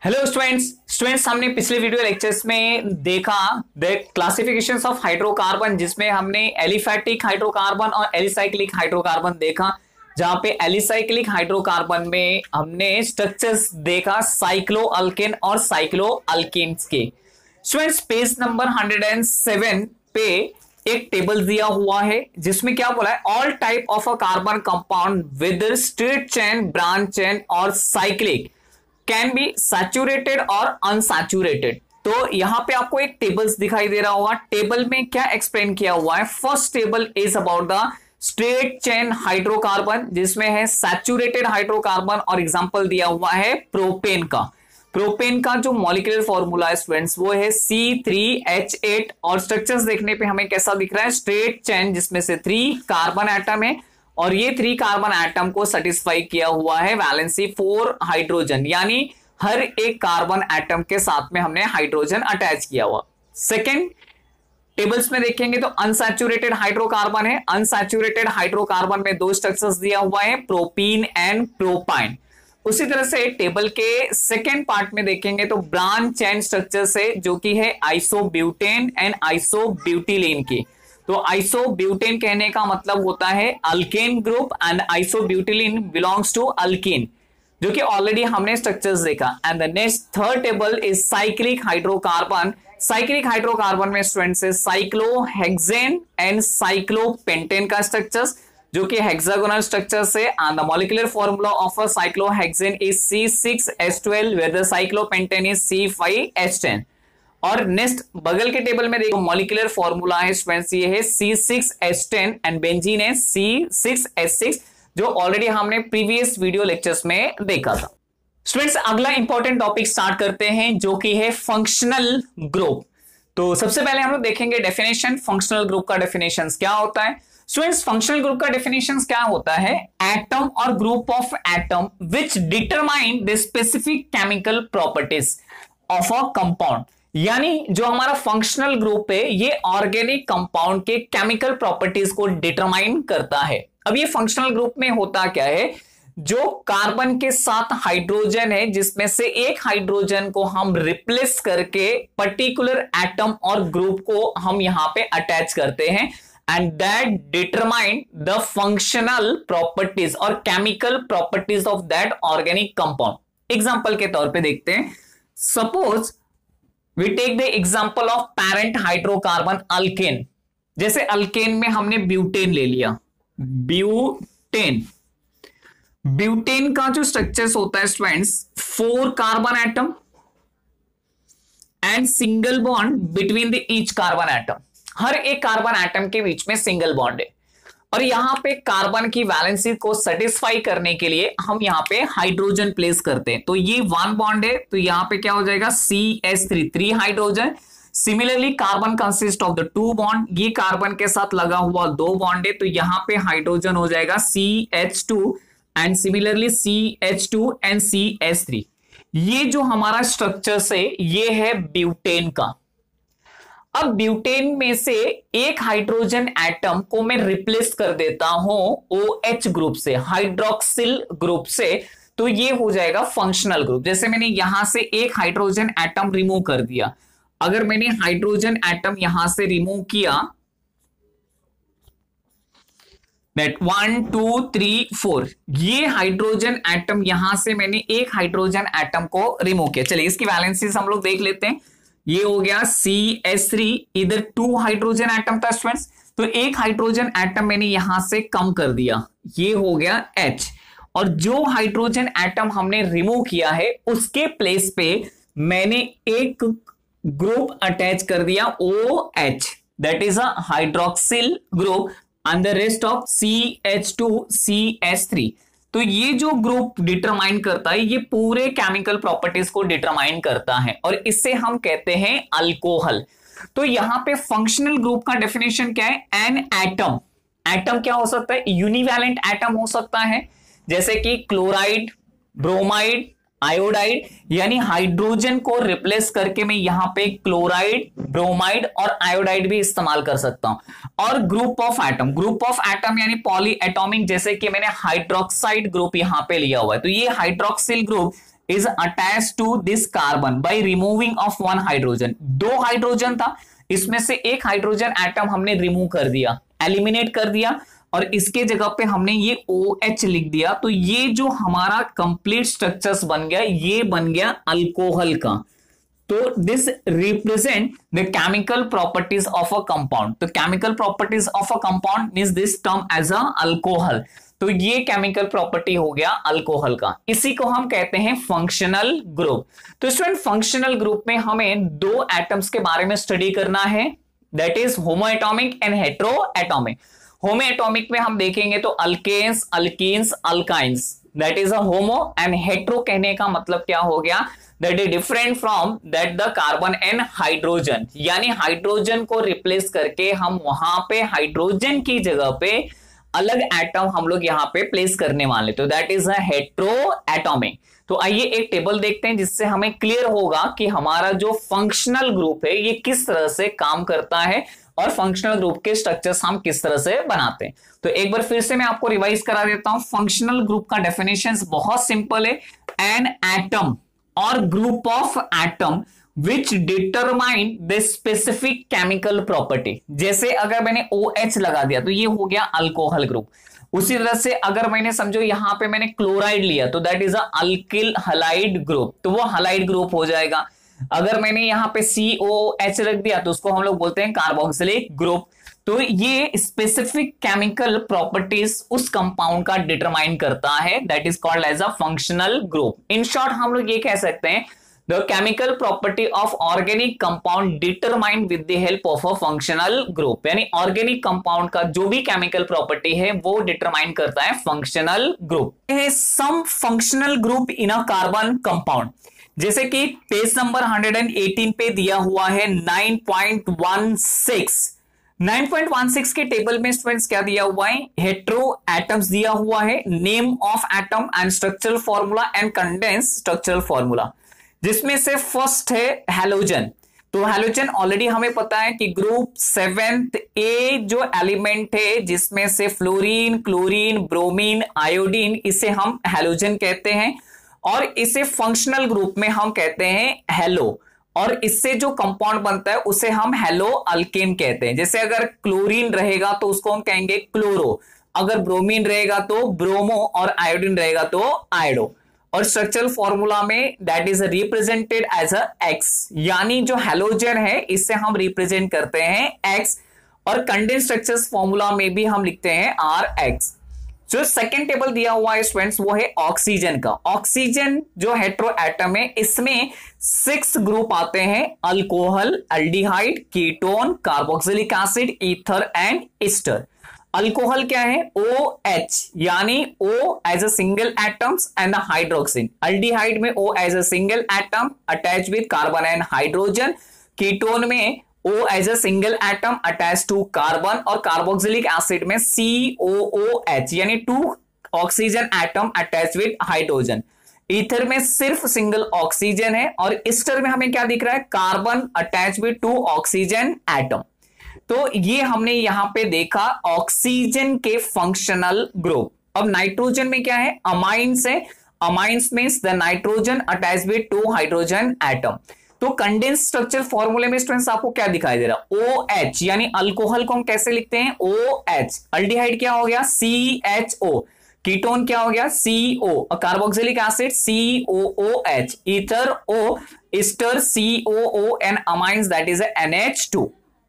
Hello students हमने पिछले video lectures में देखा द क्लासिफिकेशंस ऑफ हाइड्रोकार्बन, जिसमें हमने एलिफैटिक हाइड्रोकार्बन और एलिसाइक्लिक हाइड्रोकार्बन देखा। जहां पे एलिसाइक्लिक हाइड्रोकार्बन में हमने स्ट्रक्चर्स देखा साइक्लो अल्केन और साइक्लो अल्केन्स के। स्टूडेंट्स पेज नंबर 107 पे एक टेबल दिया हुआ है जिसमें क्या बोला है, all type of a carbon compound with straight chain, branch chain और साइक्लिक कैन बी सैचुरेटेड और अनसैचुरेटेड। तो यहां पे आपको एक टेबल्स दिखाई दे रहा होगा। टेबल में क्या एक्सप्लेन किया हुआ है, first table is about the straight chain hydrocarbon, जिसमें है सैचुरेटेड हाइड्रोकार्बन और एग्जांपल दिया हुआ है प्रोपेन का। प्रोपेन का जो मॉलिक्यूलर फॉर्मूला है स्टूडेंट्स वो है C3H8 और स्ट्रक्चर्स देखने पे हमें कैसा दिख रहा है, स्ट्रेट चेन जिसमें से 3 कार्बन एटम है और ये 3 कार्बन एटम को सेटिस्फाई किया हुआ है वैलेंसी 4 हाइड्रोजन, यानी हर एक कार्बन एटम के साथ में हमने हाइड्रोजन अटैच किया हुआ। सेकेंड टेबल्स में देखेंगे तो अनसैचुरेटेड हाइड्रोकार्बन है। अनसैचुरेटेड हाइड्रोकार्बन में 2 स्ट्रक्चर्स दिया हुआ है, प्रोपीन एंड प्रोपाइन। उसी तरह से टेबल के सेकेंड पार्ट में देखेंगे तो ब्रांच चेन स्ट्रक्चर है जो कि है आइसोब्यूटेन एंड आइसोब्यूटिलीन की। तो आइसोब्यूटेन कहने का मतलब होता है alkane group and isobutylene belongs to alkene, जो कि ऑलरेडी हमने स्ट्रक्चर्स देखा। And the next third table is cyclic hydrocarbon. Cyclic hydrocarbon में स्टूडेंट्स है साइक्लोहेक्सेन एंड साइक्लोपेंटेन का स्ट्रक्चर्स, जो कि हेक्सागोनल स्ट्रक्चर्स है। And the molecular formula of a cyclohexane is C6H12 where the cyclopentane is C5H10। और next बगल के table में देखो मॉलिक्यूलर फॉर्मूला है स्टूडेंट्स, ये है C6H10 एंड बेंजीन है C6H6, जो ऑलरेडी हमने प्रीवियस वीडियो लेक्चर्स में देखा था। स्टूडेंट्स अगला इंपॉर्टेंट टॉपिक स्टार्ट करते हैं जो कि है फंक्शनल ग्रुप। तो सबसे पहले हम लोग देखेंगे डेफिनेशन, फंक्शनल ग्रुप का डेफिनेशन क्या होता है। स्टूडेंट्स फंक्शनल ग्रुप का डेफिनेशन क्या होता है, एटम और group of atom which determine the specific chemical properties of a compound. यानी जो हमारा फंक्शनल ग्रुप है ये ऑर्गेनिक कंपाउंड के केमिकल प्रॉपर्टीज को डिटरमाइन करता है। अब ये फंक्शनल ग्रुप में होता क्या है, जो कार्बन के साथ हाइड्रोजन है जिसमें से एक हाइड्रोजन को हम रिप्लेस करके पर्टिकुलर एटम और ग्रुप को हम यहां पे अटैच करते हैं and that determine the functional properties और chemical properties of that organic compound. Example के तौर पे देखते हैं, suppose we take the example of parent hydrocarbon alkane। जैसे अल्केन में हमने ब्यूटेन ले लिया, ब्यूटेन का जो स्ट्रक्चर्स होता है students 4 carbon atom and single bond between the each carbon atom. हर एक कार्बन एटम के बीच में सिंगल बॉन्ड है और यहां पे कार्बन की वैलेंसी को सेटिस्फाई करने के लिए हम यहां पे हाइड्रोजन प्लेस करते हैं। तो ये 1 बॉन्ड है तो यहां पे क्या हो जाएगा CH3, 3 hydrogen. Similarly carbon consist of the 2 bond, ये कार्बन के साथ लगा हुआ 2 बॉन्ड है तो यहां पे हाइड्रोजन हो जाएगा CH2 and similarly CH2 and CH3। ये जो हमारा स्ट्रक्चर है ये है ब्यूटेन का। अब ब्यूटेन में से एक हाइड्रोजन एटम को मैं रिप्लेस कर देता हूं OH ग्रुप से, हाइड्रोक्सिल ग्रुप से, तो ये हो जाएगा फंक्शनल ग्रुप। जैसे मैंने यहां से एक हाइड्रोजन एटम रिमूव कर दिया, अगर मैंने हाइड्रोजन एटम यहां से रिमूव किया दैट 1 2 3 4, ये हाइड्रोजन एटम यहां से मैंने एक हाइड्रोजन एटम को रिमूव किया। चलिए इसकी वैलेंसीज हम लोग देख लेते हैं। ये हो गया CH3, इधर 2 हाइड्रोजन एटम था स्टूडेंट्स, तो एक हाइड्रोजन एटम मैंने यहां से कम कर दिया, ये हो गया H। और जो हाइड्रोजन एटम हमने रिमूव किया है उसके प्लेस पे मैंने एक ग्रुप अटैच कर दिया OH, that is a hydroxyl group and the rest of CH2 CH3। तो ये जो ग्रुप डिटरमाइन करता है ये पूरे केमिकल प्रॉपर्टीज को डिटरमाइन करता है और इससे हम कहते हैं अल्कोहल। तो यहां पे फंक्शनल ग्रुप का डेफिनेशन क्या है, एन एटम। एटम क्या हो सकता है, यूनिवैलेंट एटम हो सकता है, जैसे कि क्लोराइड, ब्रोमाइड, आयोडाइड, यानी हाइड्रोजन को रिप्लेस करके मैं यहां पे क्लोराइड, ब्रोमाइड और आयोडाइड भी इस्तेमाल कर सकता हूं। और ग्रुप ऑफ एटम यानी पॉली एटॉमिक, जैसे कि मैंने हाइड्रोक्साइड ग्रुप यहां पे लिया हुआ है, तो ये hydroxyl group is attached to this carbon by removing of one hydrogen। दो हाइड्रोजन था, इसमें से एक हाइड्रोजन एटम हमने रिमूव कर दिया, एलिमिनेट कर दिया, और इसके जगह पे हमने ये OH लिख दिया। तो ये जो हमारा कंप्लीट स्ट्रक्चर्स बन गया, ये बन गया अल्कोहल का। तो this represent the chemical properties of a compound. तो chemical properties of a compound means this term as a alcohol. तो ये केमिकल प्रॉपर्टी हो गया अल्कोहल का, इसी को हम कहते हैं फंक्शनल ग्रुप। तो स्टूडेंट फंक्शनल ग्रुप में हमें दो एटम्स के बारे में स्टडी करना है, that is homo atomic and hetero atomic. Homo atomic में हम देखेंगे तो alkanes, alkenes, alkynes, that is a homo. And hetero कहने का मतलब क्या हो गया, that is different from that the carbon and hydrogen, यानी हाइड्रोजन को रिप्लेस करके हम वहां पे हाइड्रोजन की जगह पे अलग एटम हम लोग यहां पे प्लेस करने वाले, तो that is a hetero atomic. तो आइए एक टेबल देखते हैं जिससे हमें क्लियर होगा कि हमारा जो फंक्शनल ग्रुप है ये किस तरह से काम करता है और फंक्शनल ग्रुप के स्ट्रक्चर्स हम किस तरह से बनाते हैं। तो एक बार फिर से मैं आपको रिवाइज करा देता हूं। फंक्शनल ग्रुप का डेफिनेशन बहुत सिंपल है, एन एटम और group of atom which determine the specific chemical property. जैसे अगर मैंने OH लगा दिया तो ये हो गया अल्कोहल ग्रुप। उसी तरह से अगर मैंने समझो यहां पे मैंने क्लोराइड लिया तो that is a alkyl halide group, तो वो हलाइड ग्रुप हो जाएगा। अगर मैंने यहां पे COH रख दिया तो उसको हम लोग बोलते हैं कार्बोक्सिलिक ग्रुप। तो ये स्पेसिफिक केमिकल प्रॉपर्टीज उस कंपाउंड का डिटरमाइन करता है, that is called as a functional group. In short हम लोग ये कह सकते हैं the chemical property of organic compound determined with the help of a functional group, यानी ऑर्गेनिक कंपाउंड का जो भी केमिकल प्रॉपर्टी है वो डिटरमाइन करता है functional group. Some functional group in a carbon compound, जैसे कि पेज नंबर 118 पे दिया हुआ है 9.16। 9.16 के टेबल में स्टूडेंट्स क्या दिया हुआ है, हेट्रो एटम्स दिया हुआ है, name of atom and structural formula and condense structural formula, जिसमें से फर्स्ट है हैलोजन। तो हैलोजन ऑलरेडी हमें पता है कि ग्रुप 7th A जो एलिमेंट है जिसमें से फ्लोरीन, क्लोरीन, ब्रोमीन, आयोडीन, इसे हम हैलोजन कहते हैं और इसे फंक्शनल ग्रुप में हम कहते हैं हेलो, और इससे जो कंपाउंड बनता है उसे हम हेलो अल्केन कहते हैं। जैसे अगर क्लोरीन रहेगा तो उसको हम कहेंगे क्लोरो, अगर ब्रोमीन रहेगा तो ब्रोमो और आयोडीन रहेगा तो आयोडो। और स्ट्रक्चरल फॉर्मूला में that is represented as a X, यानी जो हैलोजन है इससे हम रिप्रेजेंट करते हैं एक्स, और कंडेंस स्ट्रक्चर्स फॉर्मूला में भी हम लिखते हैं आर एक्स। जो सेकेंड टेबल दिया हुआ है स्टूडेंट्स वो है ऑक्सीजन का। ऑक्सीजन जो हेट्रो एटम है इसमें 6 ग्रुप आते हैं, alcohol, aldehyde, ketone, carboxylic acid, ether and ester. Alcohol क्या है, OH, यानी O as a single atoms and hydroxyl. Aldehyde में O as a single atom attach with carbon and hydrogen. Ketone में O as a single atom attach to carbon, और carboxylic acid में COOH यानी 2 oxygen atom attach with hydrogen. Ether में सिर्फ single oxygen है, और ester में हमें क्या दिख रहा है, carbon attach with 2 oxygen atom. तो ये हमने यहां पे देखा ऑक्सीजन के फंक्शनल ग्रुप। अब नाइट्रोजन में क्या है, अमाइंस है। Amines means the nitrogen attach with 2 hydrogen atom. तो कंडेंस स्ट्रक्चर फॉर्मूले में स्टूडेंट्स आपको क्या दिखाई दे रहा है, OH, यानी अल्कोहल को हम कैसे लिखते हैं, OH। एल्डिहाइड क्या हो गया, CHO। कीटोन क्या हो गया, CO। और carboxylic acid COOH। Ether O, ester COO, and amines that is NH2।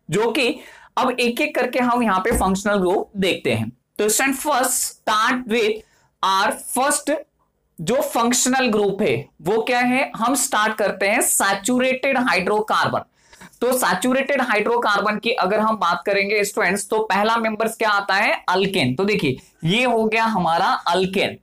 जो कि अब एक एक करके हम यहां पे फंक्शनल ग्रुप देखते हैं। तो student first start with our first जो फंक्शनल ग्रुप है वो क्या है, हम स्टार्ट करते हैं सैचुरेटेड हाइड्रोकार्बन। तो सैचुरेटेड हाइड्रोकार्बन की अगर हम बात करेंगे स्टूडेंट्स तो पहला मेंबर्स क्या आता है, अल्केन। तो देखिए ये हो गया हमारा अल्केन।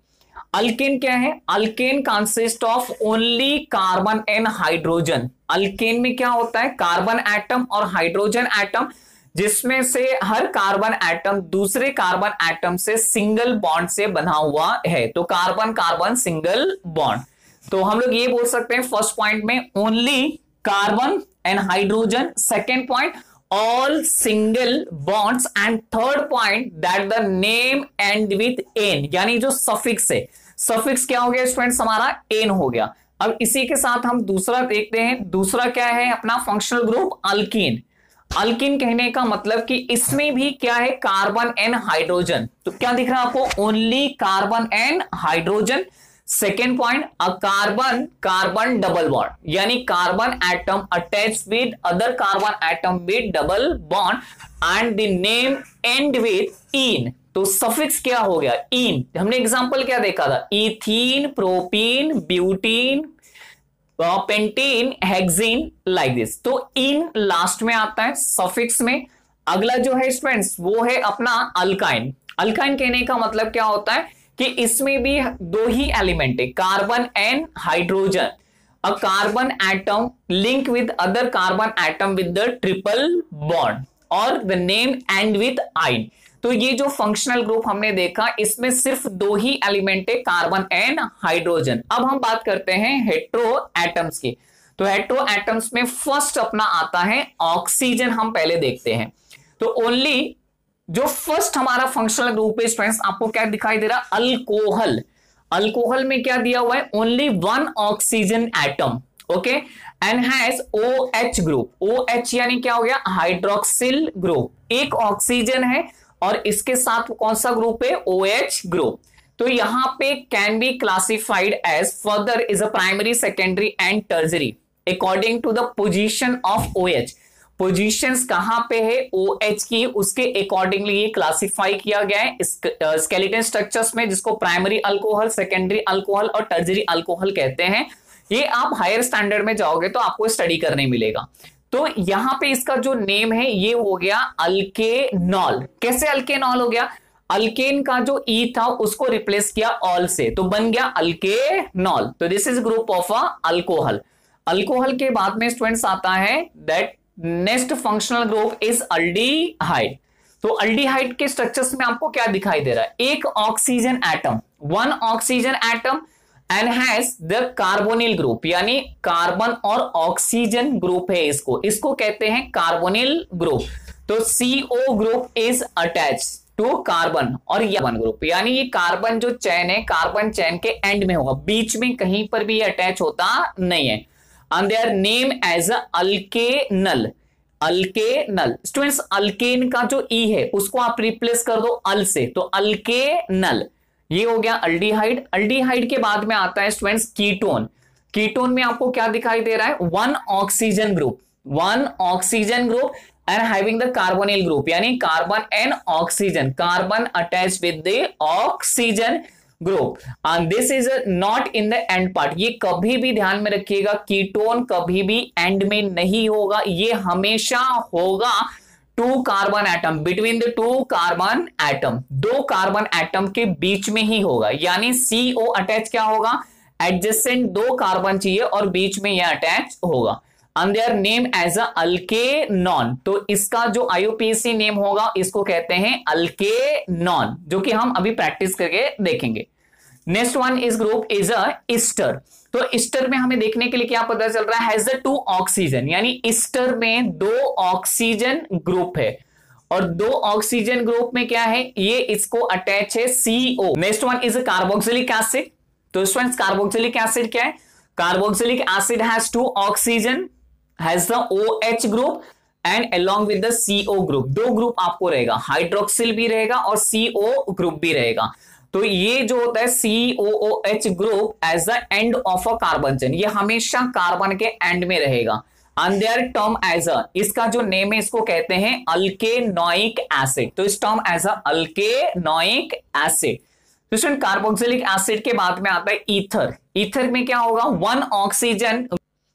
अल्केन क्या है, alkane consist of only carbon and hydrogen. Alkane में क्या होता है, कार्बन एटम और हाइड्रोजन एटम, जिसमें से हर कार्बन एटम दूसरे कार्बन एटम से सिंगल बॉन्ड से बना हुआ है। तो कार्बन कार्बन सिंगल बॉन्ड। तो हम लोग ये बोल सकते हैं फर्स्ट पॉइंट में only carbon and hydrogen, second point all single bonds, and third point that the name and with an, यानी जो सफिक्स है, सफिक्स क्या हो गया स्टूडेंट्स हमारा एन हो गया। अब इसी के साथ हम दूसरा देखते हैं। दूसरा क्या है अपना फंक्शनल ग्रुप अल्कीन। अल्कीन कहने का मतलब कि इसमें भी क्या है, कार्बन एंड हाइड्रोजन। तो क्या दिख रहा है आपको, only carbon and hydrogen. Second point, a carbon carbon double bond, यानी carbon atom attach with other carbon atom with double bond and the name end with in. तो सफिक्स क्या हो गया, इन। हमने एग्जांपल क्या देखा था, ethene, propene, butene, pentene, hexene, like this. तो इन लास्ट में आता है सफिक्स में। अगला जो है स्टूडेंट्स वो है अपना अल्काइन। अल्काइन कहने का मतलब क्या होता है कि इसमें भी दो ही एलिमेंट है, carbon and hydrogen. A carbon atom link with other carbon atom with the triple bond और द नेम एंड विद आइन। तो ये जो फंक्शनल ग्रुप हमने देखा इसमें सिर्फ दो ही एलिमेंट है, कार्बन एंड हाइड्रोजन। अब हम बात करते हैं हेट्रो एटम्स की। तो हेट्रो एटम्स में फर्स्ट अपना आता है ऑक्सीजन। हम पहले देखते हैं। तो ओनली जो फर्स्ट हमारा फंक्शनल ग्रुप है स्टूडेंट्स, आपको क्या दिखाई दे रहा, अल्कोहल। अल्कोहल में क्या दिया हुआ है, only one oxygen atom, okay, and has OH group. OH यानी क्या हो गया, हाइड्रोक्सिल ग्रुप। एक ऑक्सीजन है और इसके साथ कौन सा ग्रुप है, OH ग्रुप। तो यहां पे can be classified as further is a primary, secondary and tertiary according to the position of OH। Positions कहां पे है OH की, उसके अकॉर्डिंगली ये क्लासिफाई किया गया है स्केलेटन स्ट्रक्चर्स में, जिसको प्राइमरी अल्कोहल, सेकेंडरी अल्कोहल और टर्जरी अल्कोहल कहते हैं। ये आप हायर स्टैंडर्ड में जाओगे तो आपको स्टडी करने मिलेगा। तो यहां पे इसका जो नेम है ये हो गया अल्केनॉल। कैसे अल्केनॉल हो गया, अल्केन का जो ई था उसको रिप्लेस किया ऑल से, तो बन गया अल्केनॉल। तो this is group of a alcohol. Alcohol के बाद में स्टूडेंट्स आता है that next functional group is aldehyde. तो अल्डिहाइड के स्ट्रक्चर्स में आपको क्या दिखाई दे रहा है, एक oxygen atom, one oxygen atom and has the carbonyl group, यानी कार्बन और ऑक्सीजन ग्रुप है, इसको कहते हैं कार्बोनिल ग्रुप। तो CO group is attach to carbon और कार्बन ग्रुप, यानी ये कार्बन जो चेन है, कार्बन चेन के एंड में होगा, बीच में कहीं पर भी अटैच होता नहीं है। and they are named as a alkanal। Alkanal students, alkane का जो ई है उसको आप रिप्लेस कर दो अल से, तो अल्केनल। ये हो गया अल्डिहाइड। अल्डिहाइड के बाद में आता है स्टूडेंट्स कीटोन। कीटोन में आपको क्या दिखाई दे रहा है, one oxygen group, one oxygen group and having the carbonyl group, यानी carbon and oxygen, carbon attach with the oxygen group and this is not in the end part. ये कभी भी ध्यान में रखिएगा, कीटोन कभी भी एंड में नहीं होगा, ये हमेशा होगा two carbon atom, between the two carbon atom, दो कार्बन एटम के बीच में ही होगा। यानी CO अटैच क्या होगा, एडजेसेंट दो कार्बन चाहिए और बीच में यह अटैच होगा and they are named as a alkenon। तो इसका जो IUPAC नेम होगा इसको कहते हैं अल्केनॉन, जो कि हम अभी प्रैक्टिस करके देखेंगे। नेक्स्ट वन इस ग्रुप इज अ ईस्टर। तो ईस्टर में हमें देखने के लिए क्या पता चल रहा है, हैज द टू ऑक्सीजन, यानी ईस्टर में दो ऑक्सीजन ग्रुप है और दो ऑक्सीजन ग्रुप में क्या है, ये इसको अटैच है CO। Next one is carboxylic acid. तो स्टूडेंट्स कार्बोक्सिलिक एसिड क्या है, carboxylic acid has two oxygen, has the OH group and along with the CO group। दो ग्रुप आपको रहेगा, हाइड्रोक्सिल भी रहेगा और CO ग्रुप भी रहेगा। तो ये जो होता है COOH group as the end of a carbon chain, ये हमेशा कार्बन के एंड में रहेगा। and their term as a, इसका जो नेम है इसको कहते हैं अल्केनोइक एसिड। तो इस टर्म एज अ अल्केनोइक एसिड। तो स्टूडेंट कार्बोक्सिलिक एसिड के बाद में आता है ईथर। ईथर में क्या होगा, वन ऑक्सीजन,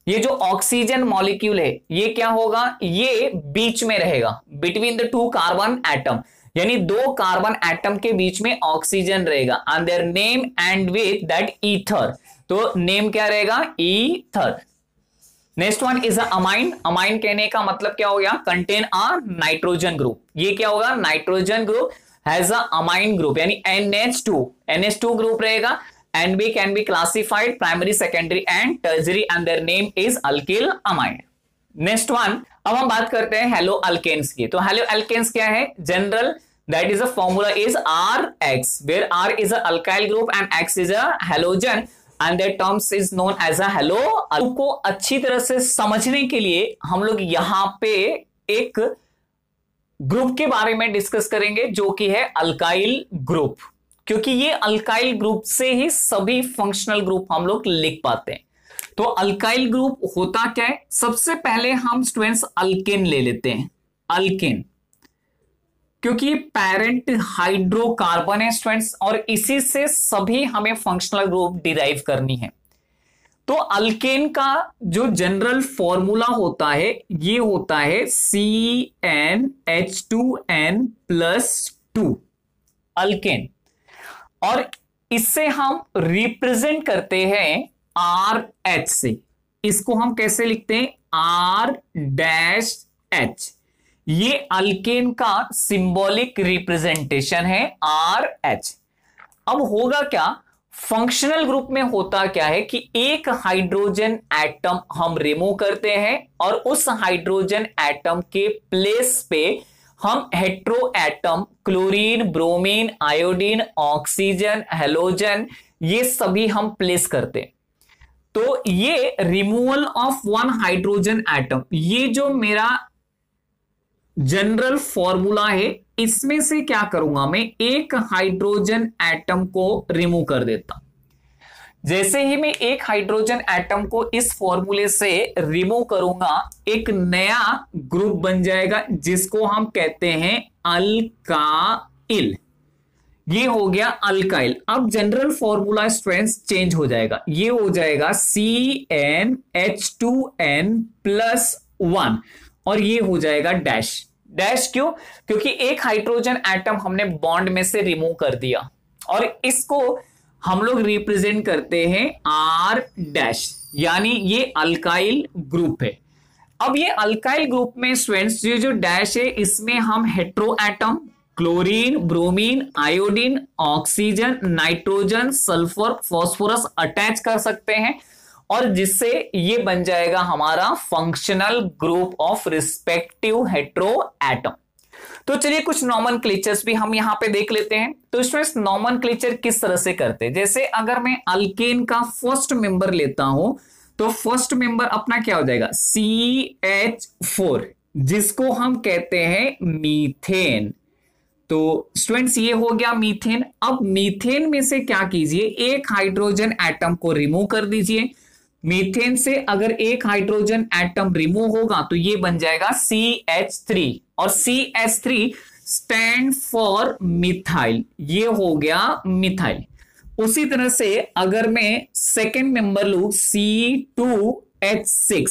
ये जो ऑक्सीजन मॉलिक्यूल है ये क्या होगा, ये बीच में रहेगा, between the two carbon atom, यानी दो कार्बन एटम के बीच में ऑक्सीजन रहेगा and their name end with that ether. तो नेम क्या रहेगा, ether. Next one is amine. Amine कहने का मतलब क्या हो गया, कंटेन अ नाइट्रोजन ग्रुप। ये क्या होगा, nitrogen group has a amine group, यानी NH2 ग्रुप रहेगा and we can be classified primary, secondary and tertiary and their name is alkyl amide। next one, अब हम बात करते हैं हेलो अल्केन्स की। तो हेलो अल्केन्स क्या है, general that is a formula is RX where R is a alkyl group and X is a halogen and that terms is known as a halo. को अच्छी तरह से समझने के लिए हम लोग यहां पे एक ग्रुप के बारे में डिस्कस करेंगे जो कि है अल्काइल ग्रुप, क्योंकि ये अल्काइल ग्रुप से ही सभी फंक्शनल ग्रुप हम लोग लिख पाते हैं। तो अल्काइल ग्रुप होता क्या है? सबसे पहले हम स्टूडेंट्स अल्केन ले लेते हैं। अल्केन क्योंकि ये पेरेंट हाइड्रोकार्बन है स्टूडेंट्स, और इसी से सभी हमें फंक्शनल ग्रुप डिराइव करनी है। तो अल्केन का जो जनरल फॉर्मूला होता है ये होता है CnH2n+2 अल्केन, और इससे हम रिप्रेजेंट करते हैं RH से। इसको हम कैसे लिखते हैं? R-H। ये अल्केन का सिंबॉलिक रिप्रेजेंटेशन है RH। अब होगा क्या? फंक्शनल ग्रुप में होता क्या है कि एक हाइड्रोजन एटम हम रिमूव करते हैं और उस हाइड्रोजन एटम के प्लेस पे हम hetero atom chlorine, bromine, iodine, oxygen, halogen ये सभी हम प्लेस करते हैं। तो ये removal of one hydrogen atom, ये जो मेरा जनरल फॉर्मूला है, इसमें से क्या करूंगा मैं? एक हाइड्रोजन एटम को रिमूव कर देता। जैसे ही मैं एक हाइड्रोजन एटम को इस फॉर्मूले से रिमूव करूंगा, एक नया ग्रुप बन जाएगा जिसको हम कहते हैं अल्काइल। ये हो गया अल्काइल। अब जनरल फॉर्मूला स्ट्रेंथ चेंज हो जाएगा, ये हो जाएगा CnH2n+1 और ये हो जाएगा डैश। डैश क्यों? क्योंकि एक हाइड्रोजन एटम हमने बॉन्ड में से रिमूव कर दिया और इसको हम लोग रिप्रेजेंट करते हैं R-, यानी ये अल्काइल ग्रुप है। अब ये अल्काइल ग्रुप में स्टूडेंट्स ये जो डैश है इसमें हम hetero atom chlorine, bromine, iodine, oxygen, nitrogen, sulphur, phosphorus attach कर सकते हैं और जिससे ये बन जाएगा हमारा functional group of respective hetero atom. तो चलिए कुछ नॉमेनक्लेचर्स भी हम यहां पे देख लेते हैं। तो इसमें नॉमेनक्लेचर किस तरह से करते हैं? जैसे अगर मैं अल्केन का फर्स्ट मेंबर लेता हूं तो फर्स्ट मेंबर अपना क्या हो जाएगा? CH4, जिसको हम कहते हैं मीथेन। तो स्टूडेंट्स ये हो गया मीथेन। अब मीथेन में से क्या कीजिए? एक हाइड्रोजन एटम को रिमूव कर दीजिए। मीथेन से अगर एक हाइड्रोजन एटम रिमूव होगा तो ये बन जाएगा CH3 और CH3 स्टैंड फॉर मिथाइल, ये हो गया मिथाइल। उसी तरह से अगर मैं सेकेंड मेंबर लू C2H6,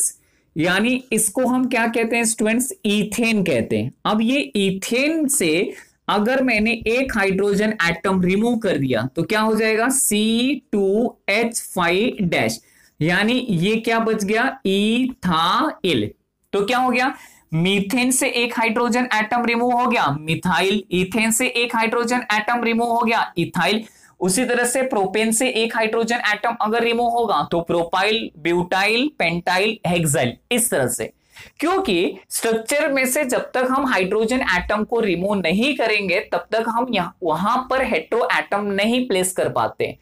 यानी इसको हम क्या कहते हैं स्टूडेंट्स? ईथेन कहते हैं। अब ये ईथेन से अगर मैंने एक हाइड्रोजन एटम रिमूव कर दिया तो क्या हो जाएगा? C2H5-, यानी ये क्या बच गया? इथाइल। तो क्या हो गया? मीथेन से एक हाइड्रोजन एटम रिमूव हो गया, मिथाइल। ईथेन से एक हाइड्रोजन एटम रिमूव हो गया, इथाइल। उसी तरह से प्रोपेन से एक हाइड्रोजन एटम अगर रिमूव होगा तो प्रोपाइल, ब्यूटाइल, पेंटाइल, हेक्साइल, इस तरह से। क्योंकि स्ट्रक्चर में से जब तक हम हाइड्रोजन एटम को रिमूव नहीं करेंगे तब तक हम वहां पर हेट्रो एटम नहीं प्लेस कर पाते।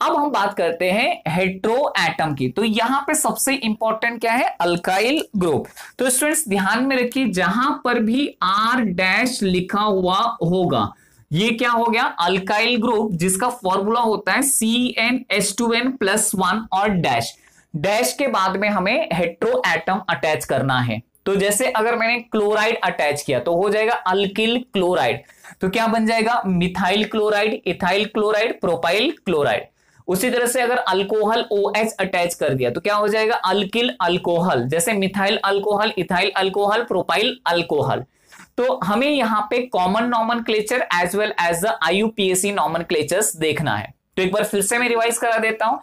अब हम बात करते हैं हेट्रो एटम की। तो यहां पे सबसे इंपॉर्टेंट क्या है? Alkyl group. तो स्टूडेंट्स ध्यान में रखिए, जहां पर भी R- लिखा हुआ होगा ये क्या हो गया? अल्काइल ग्रुप, जिसका फॉर्मूला होता है CnH2n+1 और डैश। डैश के बाद में हमें हेट्रो एटम अटैच करना है। तो जैसे अगर मैंने क्लोराइड अटैच किया तो हो जाएगा अल्किल क्लोराइड। तो क्या बन जाएगा? Methyl chloride, ethyl chloride, propyl chloride. उसी तरह से अगर अल्कोहल OH अटैच कर दिया तो क्या हो जाएगा? अल्किल अल्कोहल, जैसे methyl alcohol, ethyl alcohol, propyl alcohol. तो हमें यहां पे common nomenclature as well as the IUPAC nomenclatures देखना है। तो एक बार फिर से मैं रिवाइज करा देता हूं।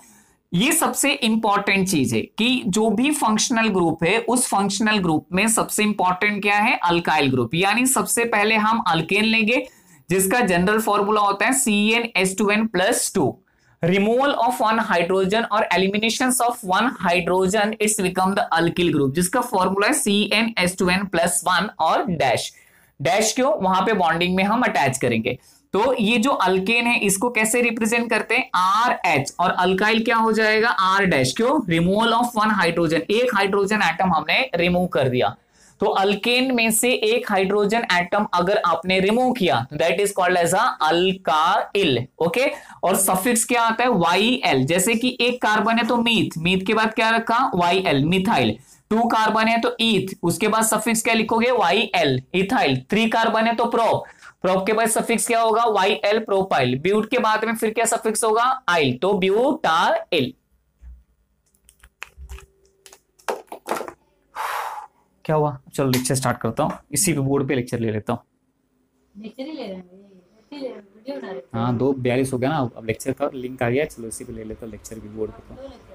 ये सबसे इंपॉर्टेंट चीज है कि जो भी फंक्शनल ग्रुप है उस फंक्शनल ग्रुप में सबसे इंपॉर्टेंट क्या है? Alkyl group. यानी सबसे पहले हम अल्केन लेंगे जिसका जनरल फॉर्मूला होता है CnH2n+2। Removal of one hydrogen और elimination of one hydrogen, it's become the alkyl group, जिसका फॉर्मूला है CnH2n+1 और डैश। डैश क्यों? वहां पे बॉन्डिंग में हम अटैच करेंगे। तो ये जो अल्केन है इसको कैसे रिप्रेजेंट करते हैं, आर एच, और अल्काइल क्या हो जाएगा, आर डैश। क्यों, रिमूवल ऑफ वन हाइड्रोजन, एक हाइड्रोजन एटम हमने रिमूव कर दिया। तो अल्केन में से एक हाइड्रोजन एटम अगर आपने रिमूव किया तो that is called as alkyl. Okay, और सफिक्स क्या आता है, वाई एल। जैसे कि एक कार्बन है तो मीथ, मीथ के बाद क्या रखा, वाई एल, मिथाइल। 2 कार्बन है तो ईथ, उसके बाद सफिक्स क्या लिखोगे, वाई एल, इथाइल। 3 कार्बन है तो प्रोप, प्रोप के बाद सफिक्स क्या होगा, वाई एल, प्रोपाइल। ब्यूट के बाद में फिर क्या सफिक्स होगा, आइल, तो ब्यूटाइल। क्या हुआ, चलो लेक्चर स्टार्ट करता हूँ, इसी पे बोर्ड पे लेक्चर ले लेता हूँ। लेक्चर ही ले रहे हैं, वीडियो बना रहे हैं। हाँ 2:42 हो गया ना, अब लेक्चर का लिंक आ गया, चलो इसी पे ले लेता हूँ लेक्चर भी बोर्ड पे।